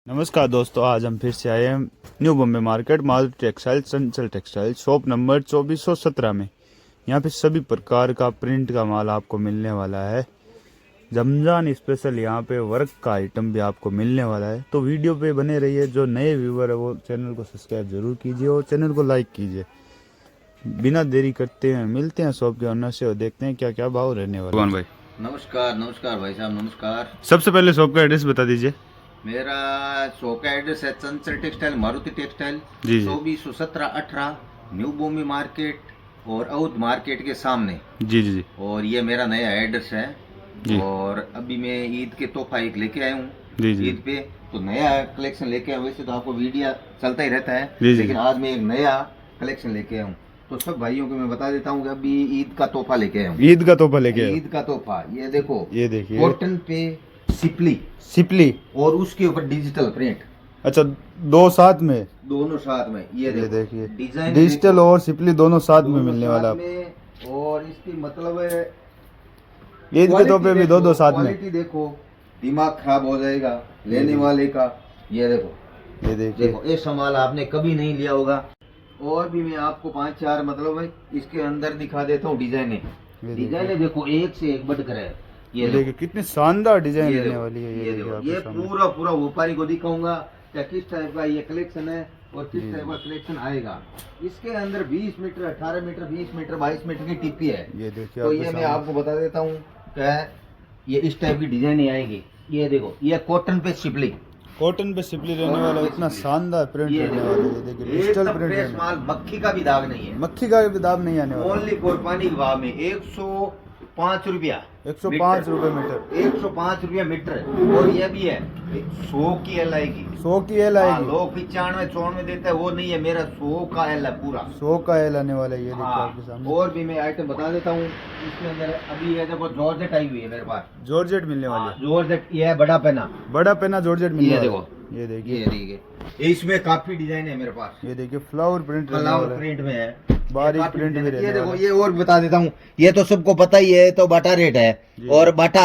नमस्कार दोस्तों, आज हम फिर से आए हैं new Bombay market Maruti textile चंचल टेक्सटाइल शॉप नंबर 2417 में। यहाँ पे सभी प्रकार का प्रिंट का माल आपको मिलने वाला है। रमजान स्पेशल यहाँ पे वर्क का आइटम भी आपको मिलने वाला है। तो वीडियो पे बने रहिए। जो नए व्यूवर है वो चैनल को सब्सक्राइब जरूर कीजिए और चैनल को लाइक कीजिए। बिना देरी करते हैं मिलते हैं शॉप के ऑनर से और देखते हैं क्या क्या भाव रहने वाले हैं। भाई नमस्कार नमस्कार भाई साहब, नमस्कार। सबसे पहले शॉप का एड्रेस बता दीजिए। मेरा शॉप का एड्रेस है चंचल टेक्सटाइल, मारुति टेक्सटाइल, जी 2417-18 न्यू बॉम्बे मार्केट और औध मार्केट के सामने। जी जी जी। और ये मेरा नया एड्रेस है जी। और अभी मैं ईद के तोहफा एक लेके आया हूँ। जी जी। ईद पे तो नया कलेक्शन लेके आया। वैसे तो आपको वीडियो चलता ही रहता है, जी जी। लेकिन आज मैं एक नया कलेक्शन लेके आया हूँ। तो सब भाइयों को मैं बता देता हूँ कि अभी ईद का तोहफा लेके आया हूँ। ईद का तोहफा लेके आए? ईद का तोहफा ये देखो, ये देखिए कॉटन पे सिपली सिपली और उसके ऊपर डिजिटल प्रिंट। अच्छा, दो साथ में? दोनों साथ में। ये देखिए डिजाइन डिजिटल और सिपली दोनों साथ में मिलने वाला है। में और इसकी मतलब है ईद के तोहफे भी दो साथ में। क्वालिटी देखो, दिमाग खराब हो जाएगा लेने वाले का। ये देखो, ये देखिए देखो ये सामान आपने कभी नहीं लिया होगा। और भी मैं आपको 5-4 मतलब है इसके अंदर दिखा देता हूँ डिजाइने। डिजाइने देखो एक से एक बढ़कर है। ये देखिए कितनी शानदार डिजाइन रहने वाली है। ये देखो, ये पूरा व्यापारी को दिखाऊंगा क्या किस टाइप का ये कलेक्शन है और किस टाइप का कलेक्शन आएगा। इसके अंदर 20 मीटर, 18 मीटर, 20 मीटर, 22 मीटर की टिप्पी है। ये देखिए तो ये मैं आपको बता देता हूँ क्या ये इस टाइप की डिजाइन आएगी। ये देखो, ये कॉटन पे सिपली, कॉटन पे सिपली रहने वाला, इतना शानदार प्रिंट रहने वाला है। देखिए डिजिटल प्रिंट फ्रेश माल, मक्खी का भी दाग नहीं है। मक्खी का भी दाग नहीं आने वाला। ओनली कुर्बानी के भाव में 105 रुपया, 105 रुपए मीटर, 105 रुपया मीटर। और ये भी है 100 की एल आएगी। 100 की एल आएगी। लोग 95-94 देते हैं, वो नहीं है, मेरा 100 का एल है पूरा। 100 का एल आने वाला है। ये देखिए आपके सामने। और भी मैं आइटम बता देता हूँ इसके अंदर। अभी ये देखो जॉर्जेट आई हुई है मेरे पास। जॉर्जेट मिलने वाली है। जॉर्जेट ये है बड़ा पेना, बड़ा पेना जॉर्जेट मिलने वाला है। देखो, ये देखिए, ये देखिए इसमें काफी डिजाइन है मेरे पास। ये देखिए फ्लावर प्रिंट फ्लावर प्रिंट में है, बारीक प्रिंट भी रहने ये देखो। वाला। ये और बता देता हूँ, ये तो सबको पता ही है, तो बाटा रेट है और बाटा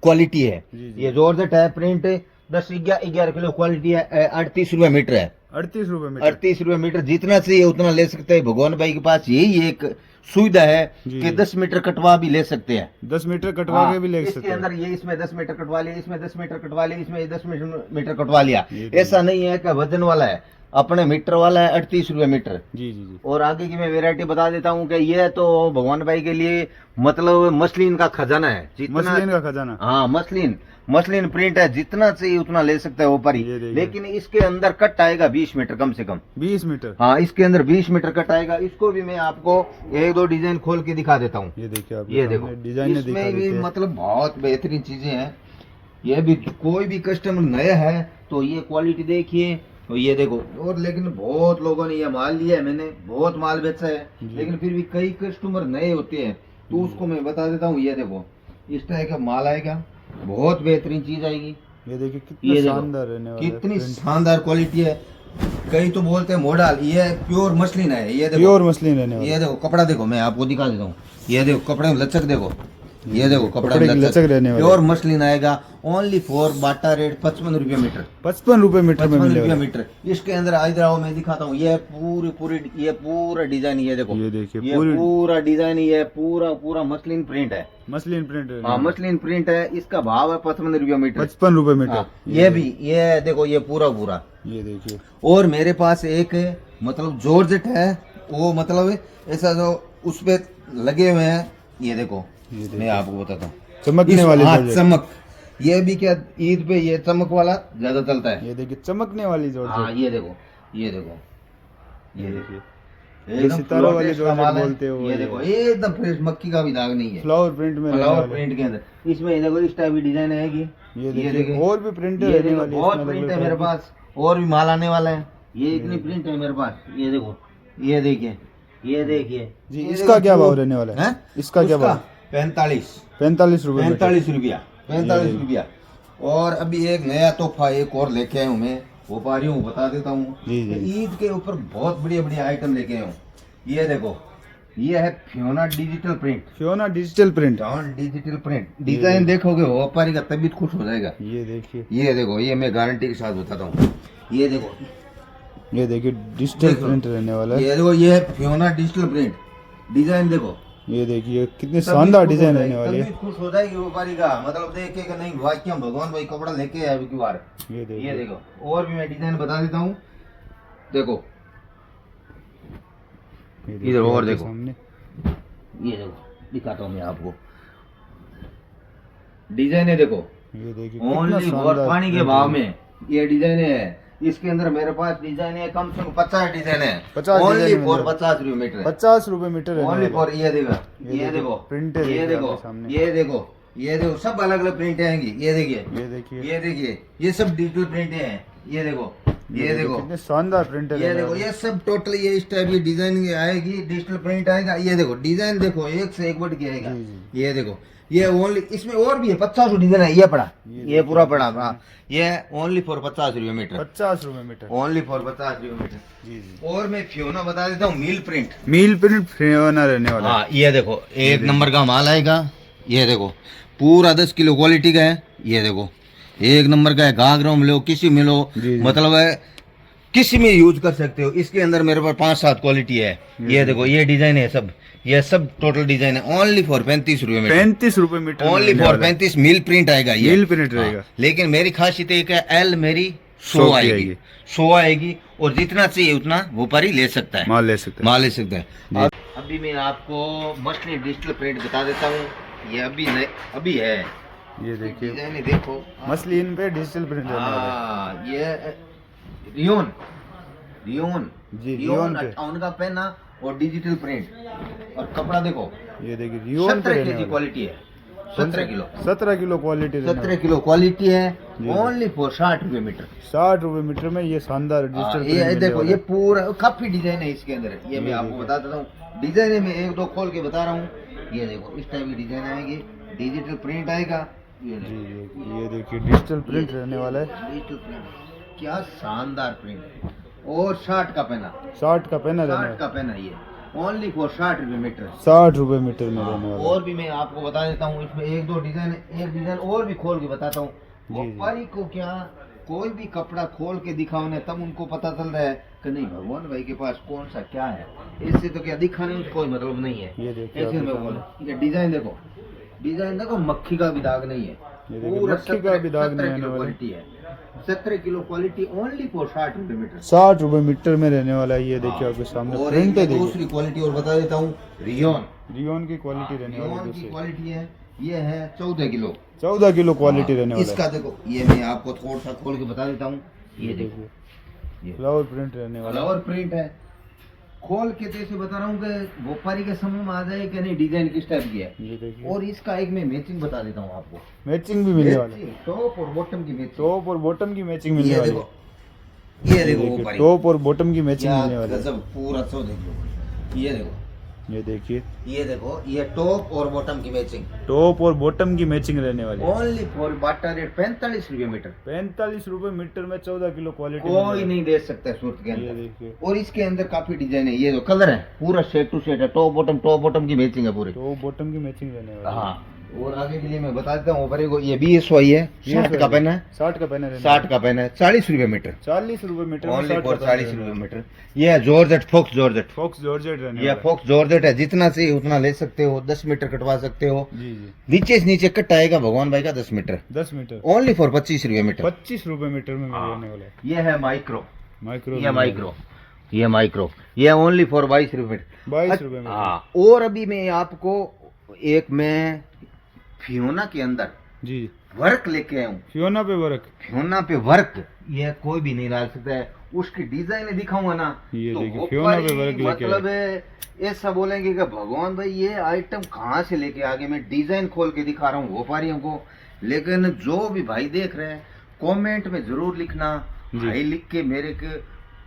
क्वालिटी है। ये जॉर्जेट है, प्रिंट 10-11 किलो क्वालिटी है। 38 रुपए मीटर है। 38 रुपए मीटर। 38 रुपए मीटर, जितना चाहिए उतना ले सकते हैं। भगवान भाई के पास यही एक सुविधा है कि 10 मीटर कटवा भी ले सकते हैं। 10 मीटर कटवा के भी ले सकते इसके हैं। अंदर ये इसमें 10 मीटर कटवा लिया, इसमें 10 मीटर कटवा लिया, इसमें 10 मीटर कटवा लिया। ऐसा नहीं है कि वजन वाला है, अपने मीटर वाला है। 38 रुपए मीटर। जी जी जी। और आगे की मैं वेरायटी बता देता हूँ कि ये तो भगवान भाई के लिए मतलब मसलिन का खजाना है। मसलिन का खजाना। हाँ, मसलिन प्रिंट है, जितना चाहिए उतना ले सकता है व्यापारी। लेकिन इसके अंदर कट आएगा 20 मीटर कम से कम। 20 मीटर? हाँ, इसके अंदर 20 मीटर कट आएगा। इसको भी मैं आपको 1-2 डिजाइन खोल के दिखा देता हूँ। ये देखिए आप, ये देखो डिजाइन इसमें भी मतलब बहुत बेहतरीन चीजें हैं। ये भी कोई भी कस्टमर नया है तो ये क्वालिटी देखिए। तो ये देखो, और लेकिन बहुत लोगों ने ये माल लिया है, मैंने बहुत माल बेचा है, लेकिन फिर भी कई कस्टमर नए होते हैं तो उसको मैं बता देता हूँ। ये देखो इस तरह का माल आएगा, बहुत बेहतरीन चीज आएगी। ये देखिए कितनी शानदार रहने वाला है, कितनी शानदार क्वालिटी है। कई तो बोलते हैं मॉडल, ये प्योर मसलिन है। ये देखो प्योर मसलिन रहने वाला। ये देखो कपड़ा देखो, मैं आपको दिखा देता हूँ। ये देखो कपड़े में लचक देखो, ये देखो कपड़ा में लचक रहने वाला। प्योर मसलिन आएगा। ओनली फॉर बाटा रेट 55 रुपया मीटर। 55 रुपए मीटर में 55 मिलेगा। रुपया मीटर। इसके अंदर इधर आओ, मैं दिखाता हूँ। ये पूरा डिजाइन। ये देखो, ये देखिए ये पूरा डिजाइन, ये पूरा मसलिन प्रिंट है। Muslin print. हाँ, मसलिन प्रिंट है। इसका भाव है 55 रुपया मीटर। 55 रुपए मीटर। ये भी, ये देखो, ये पूरा ये देखिए। और मेरे पास एक मतलब जॉर्जेट है, वो मतलब ऐसा जो उस पे लगे हुए हैं। ये देखो, मैं आपको बताता हूँ, चमकने वाली। चमक। ये भी क्या ईद पे ये चमक वाला ज्यादा चलता है। ये देखिए चमकने वाली जॉर्जेट। हाँ, ये देखो, ये देखो, ये देखिए ये सितारों वाली जॉर्जेट बोलते हो। ये देखो एकदम फ्रेश, मक्खी का भी दाग नहीं है। फ्लावर प्रिंट में, फ्लावर प्रिंट के अंदर इसमें देखो इस टाइप की डिजाइन आएगी। ये देखिए और भी प्रिंट रहने वाली है। बहुत प्रिंट है मेरे पास, और भी माल आने वाला है। ये इतनी प्रिंट है मेरे पास। ये देखो, ये देखिए, ये देखिए जी। इसका क्या भाव रहने वाला है? इसका क्या भाव? 45 रुपए। 45 रुपया। और अभी एक नया तोहफा एक और लेके आया हूँ मैं, व्यापारियों को बता देता हूँ। ईद के ऊपर बहुत बढ़िया आइटम लेके आया हूँ। ये देखो, ये है Fiona digital print. Fiona digital print. Digital print design देखोगे व्यापारी का तबीयत खुश हो जाएगा। ये देखिए, ये देखो, ये मैं गारंटी के साथ बताता हूँ। ये देखो, ये देखिए डिजिटल प्रिंट रहने वाला है। ये देखो, ये है फियोना डिजिटल प्रिंट। डिजाइन देखो, ये देखिए कितने शानदार डिजाइन रहने वाली है। तबीयत खुश हो जाएगी व्यापारी का, मतलब देख के नहीं भाई क्या भगवान भाई कपड़ा लेके आए अबकी बार। ये ये देखो, और भी मैं डिजाइन बता देता हूँ। देखो इधर और देखो, सामने ये देखो दिखाता हूँ मैं आपको डिजाइन है। देखो ये देखिए ओनली और पानी के भाव में ये डिजाइन है। इसके अंदर मेरे पास डिजाइन है कम से कम 50 डिजाइन है। 50 ओनली डिजाइन फॉर 50 रुपए मीटर। 50 रुपए मीटर ओनली फॉर। ये देखो, ये देखो, प्रिंट है, ये देखो, सामने। ये देखो, ये देखो, सब अलग अलग प्रिंट आएंगी। ये देखिए, ये देखिए, ये देखिए, ये सब डिजिटल प्रिंट है। ये देखो, ये देखो, कितने शानदार प्रिंट है। ये देखो, ये सब टोटल ये इस टाइप की डिजाइन आएगी, डिजिटल प्रिंट आएगा। ये देखो डिजाइन देखो, एक से एक बढ़ के आएगा। ये देखो, ये ओनली, इसमें और भी है 50 डिजाइन है। ये पड़ा, ये पूरा पड़ा। हाँ, ये ओनली फॉर 50 रुपए मीटर। 50 रुपए मीटर, ओनली फॉर 50 रुपए मीटर। जी जी। और मैं फियोना बता देता हूँ, मील प्रिंट। मील प्रिंट फियोना रहने वाला है। हाँ, ये देखो, एक नंबर का माल आएगा। ये देखो पूरा 10 किलो क्वालिटी का है। ये देखो एक नंबर का है। घाघरों में लो, किसी में लो, मतलब है किसी में यूज कर सकते हो। इसके अंदर मेरे पास 5-7 क्वालिटी है। ये देखो, ये डिजाइन है सब, ये सब टोटल डिजाइन है। ओनली फॉर 35 रुपए मीटर। 35 रुपए meter, only for 35। Mill print आएगा ये। मील प्रिंट रहेगा। लेकिन मेरी खासियत एक है, एल मेरी 100 आएगी, 100 आएगी। और जितना चाहिए उतना व्यापारी ले सकता है, माल ले सकते हैं। माल ले सकता है। अभी मैं आपको मछली डिजिटल प्रिंट बता देता हूँ। ये अभी है। ये देखिए डिजाइन देखो, मछली इन पे डिजिटल प्रिंट रहने वाला है। हाँ, ये रियोन रियोन जी, रियोन रियोन पे। 58 का पेन और डिजिटल प्रिंट। और कपड़ा देखो, ये देखिए रियोन पे 17 रहने केजी वाला है। क्वालिटी है। 17 किलो 17 किलो क्वालिटी रहने 17 किलो क्वालिटी है। जी। ओनली फॉर 60 रुपए मीटर। 60 रुपए मीटर में ये शानदार डिजिटल ये प्रिंट देखो, मिलने ये वाला पूरा काफी डिजाइन है इसके अंदर। ये मैं आपको बता देता हूँ। डिजाइन में एक दो खोल के बता रहा हूँ। ये देखो, इस टाइप की डिजाइन आएगी, डिजिटल प्रिंट आएगा। ये है। देखो, जी, ये देखिए डिजिटल प्रिंट रहने वाला है। डिजिटल प्रिंट, क्या शानदार प्रिंट है। और 60 का पेना, 60 का पेन रहने 60 वाला का पेना। ये ओनली फॉर 60 रुपए मीटर। 60 रुपए मीटर में रहने वाला और भी मैं आपको बता देता हूँ, इसमें एक दो डिजाइन, एक डिजाइन और भी खोल के बताता हूँ। जी। व्यापारी को क्या, कोई भी कपड़ा खोल के दिखाओ ना, तब उनको पता चल रहा है कि नहीं भगवान भाई के पास कौन सा क्या है। इससे तो क्या दिखाने में कोई मतलब नहीं है। ये देखिए ऐसे में बोले, ये डिजाइन देखो, डिजाइन देखो, मक्खी का भी दाग नहीं है। ये देखिए, मक्खी का भी दाग नहीं आने वाला। क्वालिटी है, 17 किलो क्वालिटी। ओनली फॉर 60 रुपए मीटर। 60 रुपए मीटर में रहने वाला है। ये देखिए आपके सामने और प्रिंट है। एक देखिए दूसरी क्वालिटी और बता देता हूँ, रियोन। रियोन की क्वालिटी रहने वाली रियोन है की दूसरी। क्वालिटी है। ये है 14 किलो। 14 किलो क्वालिटी रहने वाला है। इसका देखो, ये मैं आपको थोड़ा सा खोल के बता देता हूँ। ये देखो, ये फ्लावर प्रिंट रहने वाला है। फ्लावर प्रिंट है। खोल के तो ऐसे बता रहा हूँ कि व्यापारी के समझ में आ जाए कि नहीं डिजाइन किस टाइप की है। ये देखिए और इसका एक मैं मैचिंग बता देता हूँ आपको। मैचिंग भी मिलने वाला है। मैचिंग, टॉप और बॉटम की मैचिंग। टॉप और बॉटम की मैचिंग मिलने ये वाली देखो, है। ये देखो देखिए, व्यापारी, टॉप और बॉटम की मैचिंग क्या मिलने वाली है। गजब, पूरा सो देखो। ये देखो, ये देखिए ये देखो, ये टॉप और बॉटम की मैचिंग। टॉप और बॉटम की मैचिंग रहने वाली है। ओनली फॉर बाटा रेट 45 रुपए मीटर। 45 रुपए मीटर में 14 किलो क्वालिटी कोई नहीं दे सकता सूरत के ये अंदर। देखिए और इसके अंदर काफी डिजाइन है। ये जो कलर है पूरा सेट टू सेट है, टॉप बॉटम की मैचिंग है पूरी। टॉप बॉटम की मैचिंग रहने वाली है। हाँ, और आगे के लिए मैं बता देता हूँ ऊपर को, ये BSY है, 60 का पेन है। 60 का पेन है। 60 का पेन है, 40 रुपए मीटर। 40 रुपए मीटर में ओनली 60 फॉर का 40 रुपए मीटर। ये है georgette, faux georgette. Faux georgette रहने ये वाला है। फॉक्स जॉर्जेट है, जितना चाहिए उतना ले सकते हो। 10 मीटर कटवा सकते हो। जी जी नीचे से नीचे कट आएगा भगवान भाई का 10 मीटर। 10 मीटर ओनली फॉर 25 रुपए मीटर। 25 रुपए मीटर में रहने वाला है। ये है माइक्रो, माइक्रो ये माइक्रो, ये माइक्रो, ये ओनली फॉर 22 रुपए मीटर। 22 रुपए मीटर। हाँ, और अभी मैं आपको एक मैं फियोना के अंदर जी वर्क लेके आया हूँ। फियोना पे वर्क। फियोना पे वर्क, ये कोई भी नहीं डाल सकता है। उसकी डिजाइन दिखाऊंगा ना, ये तो देखिए, वो फियोना पे पर वर्क लेके मतलब ऐसा बोलेंगे कि भगवान भाई ये आइटम कहाँ से लेके आ गए। मैं डिजाइन खोल के दिखा रहा हूँ व्यापारियों को। लेकिन जो भी भाई देख रहे हैं, कमेंट में जरूर लिखना। जी। भाई लिख के मेरे के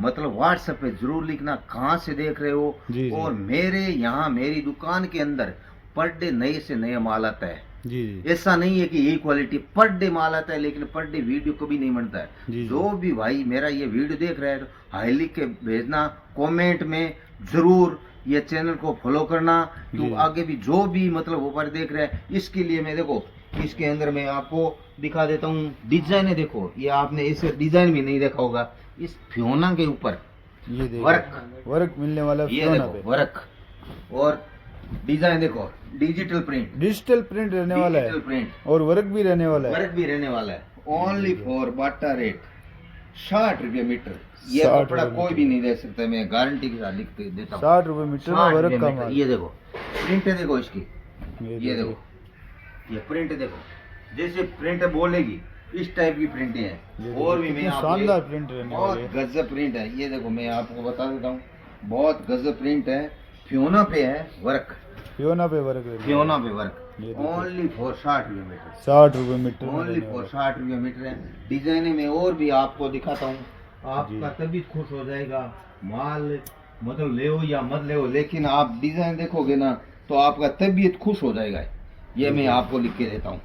मतलब व्हाट्सएप पे जरूर लिखना कहाँ से देख रहे हो। जी, जी। और मेरे यहाँ मेरी दुकान के अंदर पर डे नए से नया माल आता है। जी जी ऐसा नहीं है कि यही क्वालिटी पर डे माल आता है, लेकिन पर डे वीडियो कभी नहीं बनता है। जी। जो भी भाई मेरा ये वीडियो देख रहा है तो हाई लिख के भेजना, कमेंट में जरूर ये चैनल को फॉलो करना। तो जी। आगे भी जो भी मतलब ऊपर देख रहे हैं, इसके लिए मैं देखो इसके अंदर मैं आपको दिखा देता हूँ डिजाइन है। देखो ये आपने इस डिजाइन भी नहीं देखा होगा, इस फ्योना के ऊपर ये देखो वर्क मिलने वाला ये फ्योना देखो पे। वर्क और डिजाइन देखो, डिजिटल प्रिंट, डिजिटल प्रिंट रहने वाला है डिजिटल प्रिंट और वर्क भी रहने वाला है। वर्क भी रहने वाला है। ओनली फॉर बाटा रेट 60 रुपये मीटर। ये 60 कपड़ा रुपये कोई भी नहीं दे सकता, मैं गारंटी के साथ लिख के देता हूँ। 60 रुपए मीटर में 60 वर्क रुपये का मीटर। माल। ये देखो प्रिंट है, देखो इसकी, ये देखो ये प्रिंट देखो, जैसे प्रिंट बोलेगी इस टाइप की प्रिंट है। और भी मैं कितनी आपको शानदार प्रिंट रहने बहुत वाली है। गजब प्रिंट है। ये देखो मैं आपको बता देता हूँ, बहुत गजब प्रिंट है। फ्योना पे है वर्क, फ्योना पे वर्क रहने फ्योना पे वर्क। ये देखो। ओनली फॉर 60 रुपये मीटर, 60 रुपए मीटर में ओनली रहने फॉर वाला 60 रुपये मीटर है। डिजाइन में और भी आपको दिखाता हूँ, आपका जी। तभी खुश हो जाएगा। माल मतलब ले या मत ले, लेकिन आप डिजाइन देखोगे ना तो आपका तबीयत खुश हो जाएगा। ये मैं आपको लिख के देता हूँ।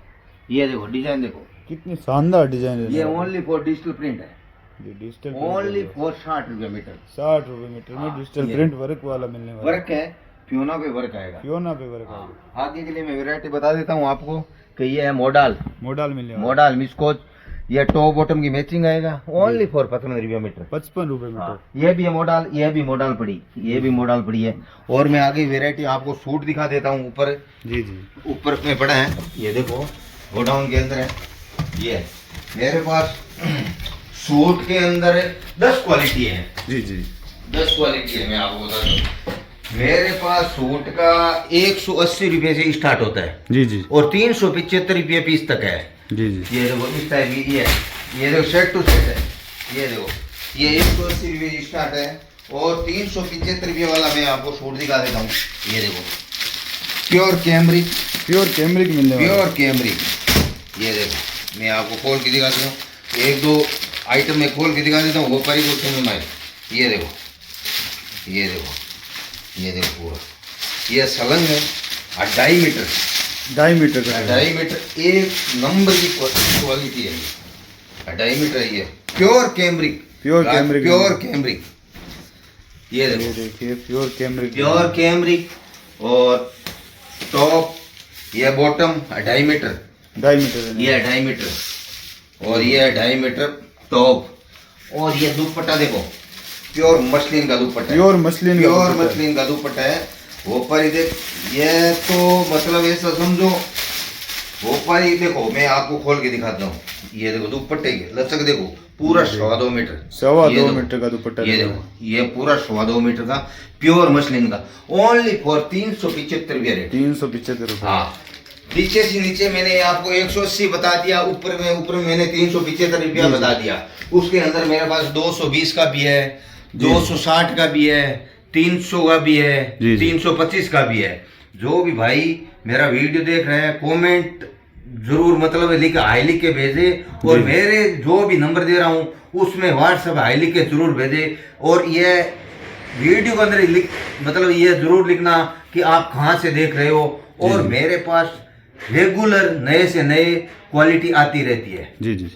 ये देखो डिजाइन देखो, कितनी शानदार डिजाइन ये ओनली फॉर डिजिटल प्रिंट है। डिजिटल ओनली फॉर 60 रुपये मीटर। 60 रुपए मीटर में हाँ, डिजिटल ये। प्रिंट वर्क वाला मिलने वाला है। वर्क है, फ्योना पे वर्क आएगा। फ्योना पे वर्क हाँ, आएगा। आगे के लिए मैं वैरायटी बता देता हूँ आपको कि ये है मॉडल, मॉडल मिलने वाला मॉडल मिसकोच। ये टॉप बॉटम की मैचिंग आएगा। ओनली फॉर 55 रुपये मीटर। 55 रुपए मीटर। हाँ, ये भी है मॉडल, ये भी मॉडल पड़ी, ये भी मॉडल पड़ी है। और मैं आगे वैरायटी आपको सूट दिखा देता हूँ। ऊपर जी जी ऊपर में पड़ा है, ये देखो गोडाउन के अंदर है। ये मेरे पास सूट के अंदर 10 क्वालिटी है, जी जी 10 क्वालिटी है। मैं आपको बता दूं, मेरे पास सूट का 180 रुपये से स्टार्ट होता है जी जी और 375 रुपये पीस तक है। जी जी ये देखो इस टाइप की ये देखो सेट टू सेट है। ये देखो ये 180 रुपये स्टार्ट है और 375 रुपये वाला मैं आपको सूट दिखा देता हूँ। ये देखो प्योर कैमरिक, प्योर कैमरिक मिलने वाला है। Pure cambric. ये देखो मैं आपको खोल के दिखाता हूँ, एक दो आइटम में खोल के दिखा देता हूँ, वो परी को समझ में आए। ये देखो, ये देखो, ये देखो पूरा ये सलंग है 2.5 मीटर, 2.5 मीटर का है। 2.5 मीटर एक नंबर की क्वालिटी है। 2.5 मीटर ये pure cambric, pure cambric, pure cambric. ये ये देखो देखिए प्योर कैमरिक, प्योर कैमरिक। और टॉप ये बॉटम 2.5 मीटर, 2.5 मीटर रहने ये 2.5 मीटर और ये 2.5 मीटर टॉप। और ये दुपट्टा देखो प्योर मसलिन का दुपट्टा है, प्योर मसलिन का प्योर दुपट्टा है। मसलिन का दुपट्टा है। वो पर ही देख, ये तो मतलब ऐसा समझो, वो पर ही देखो मैं आपको खोल के दिखाता हूँ। ये देखो दुपट्टे की लचक देखो, पूरा 2.25 मीटर, 2.25 ये देखो, मीटर का दुपट्टा ये रहने देखो वाला ये पूरा 2.25 मीटर का प्योर मसलिन का। ओनली फॉर 375 रुपये रेट। 375 रुपए। हाँ, नीचे से नीचे मैंने आपको 180 बता दिया, ऊपर में मैंने 375 रुपया बता दिया। उसके अंदर मेरे पास 220 का भी है, 260 का भी है, 300 का भी है, जी, जी। 325 का भी है। जो भी भाई मेरा वीडियो देख रहे हैं कमेंट जरूर मतलब हाई लिख के भेजे, और जी। मेरे जो भी नंबर दे रहा हूँ उसमें व्हाट्सएप हाई लिख के जरूर भेजे। और ये वीडियो के अंदर मतलब ये जरूर लिखना कि आप कहाँ से देख रहे हो। और जी। मेरे पास रेगुलर नए से नए क्वालिटी आती रहती है। जी जी